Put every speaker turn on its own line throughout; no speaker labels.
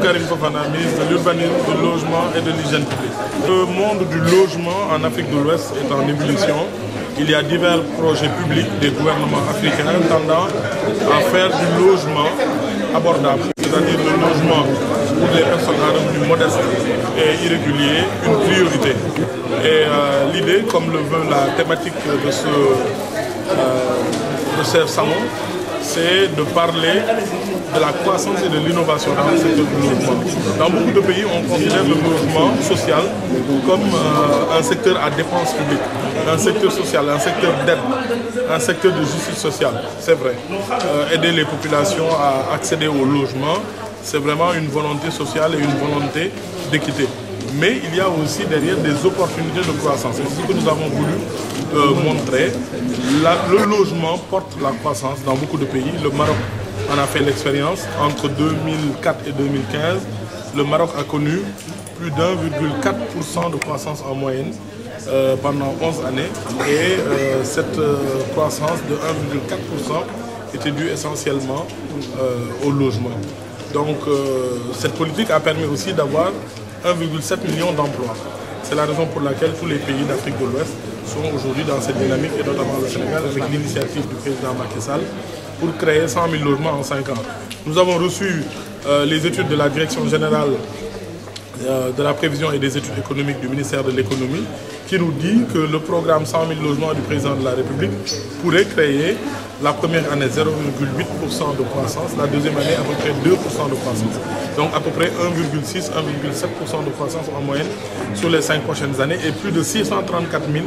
Karim Fofana, ministre de l'Urbanisme, du Logement et de l'Hygiène publique. Le monde du logement en Afrique de l'Ouest est en ébullition. Il y a divers projets publics des gouvernements africains tendant à faire du logement abordable, c'est-à-dire le logement pour les personnes à revenus modestes et irréguliers, une priorité. Et l'idée, comme le veut la thématique de ce salon, c'est de parler de la croissance et de l'innovation dans le secteur du logement. Dans beaucoup de pays, on considère le logement social comme un secteur à dépense publique, un secteur social, un secteur d'aide, un secteur de justice sociale. C'est vrai. Aider les populations à accéder au logement, c'est vraiment une volonté sociale et une volonté d'équité. Mais il y a aussi derrière des opportunités de croissance. C'est ce que nous avons voulu montrer. Le logement porte la croissance dans beaucoup de pays. Le Maroc en a fait l'expérience. Entre 2004 et 2015, le Maroc a connu plus d'1,4% de croissance en moyenne pendant 11 années. Et cette croissance de 1,4% était due essentiellement au logement. Donc cette politique a permis aussi d'avoir 1,7 million d'emplois. C'est la raison pour laquelle tous les pays d'Afrique de l'Ouest sont aujourd'hui dans cette dynamique, et notamment le Sénégal, avec l'initiative du président Macky Sall, pour créer 100 000 logements en 5 ans. Nous avons reçu les études de la Direction générale de la prévision et des études économiques du ministère de l'économie, qui nous dit que le programme 100 000 logements du président de la République pourrait créer la première année 0,8% de croissance, la deuxième année à peu près 2% de croissance. Donc à peu près 1,6, 1,7% de croissance en moyenne sur les 5 prochaines années et plus de 634 000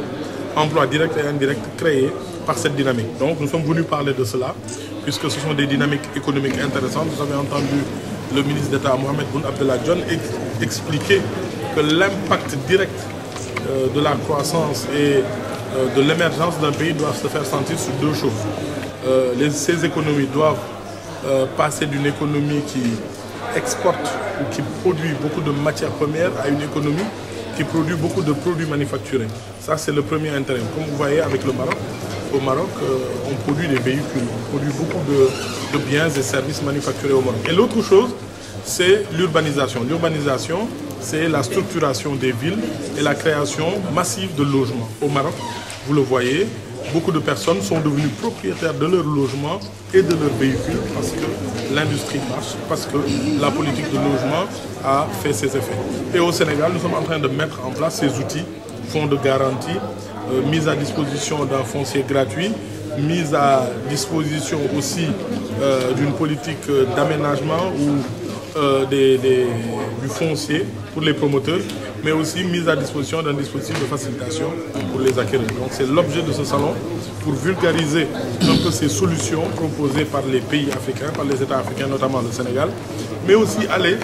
emplois directs et indirects créés par cette dynamique. Donc nous sommes venus parler de cela, puisque ce sont des dynamiques économiques intéressantes. Vous avez entendu le ministre d'État Mohamed Boun Abdallah Dionne expliquer que l'impact direct de la croissance et de l'émergence d'un pays doit se faire sentir sur deux choses. Ces économies doivent passer d'une économie qui exporte ou qui produit beaucoup de matières premières à une économie qui produit beaucoup de produits manufacturés. Ça, c'est le premier intérêt. Comme vous voyez avec le Maroc, au Maroc, on produit des véhicules, on produit beaucoup de biens et services manufacturés au Maroc. Et l'autre chose, c'est l'urbanisation. L'urbanisation, c'est la structuration des villes et la création massive de logements. Au Maroc, vous le voyez, beaucoup de personnes sont devenues propriétaires de leur logement et de leurs véhicules parce que l'industrie marche, parce que la politique de logement a fait ses effets. Et au Sénégal, nous sommes en train de mettre en place ces outils, fonds de garantie, mise à disposition d'un foncier gratuit, mise à disposition aussi d'une politique d'aménagement ou du foncier pour les promoteurs, mais aussi mise à disposition d'un dispositif de facilitation pour les acquéreurs. Donc c'est l'objet de ce salon, pour vulgariser un peu ces solutions proposées par les pays africains, par les États africains, notamment le Sénégal, mais aussi aller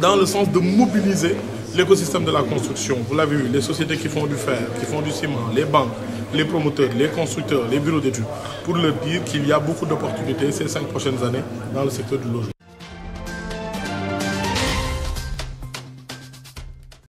dans le sens de mobiliser l'écosystème de la construction. Vous l'avez vu, les sociétés qui font du fer, qui font du ciment, les banques, les promoteurs, les constructeurs, les bureaux d'études, pour leur dire qu'il y a beaucoup d'opportunités ces 5 prochaines années dans le secteur du logement.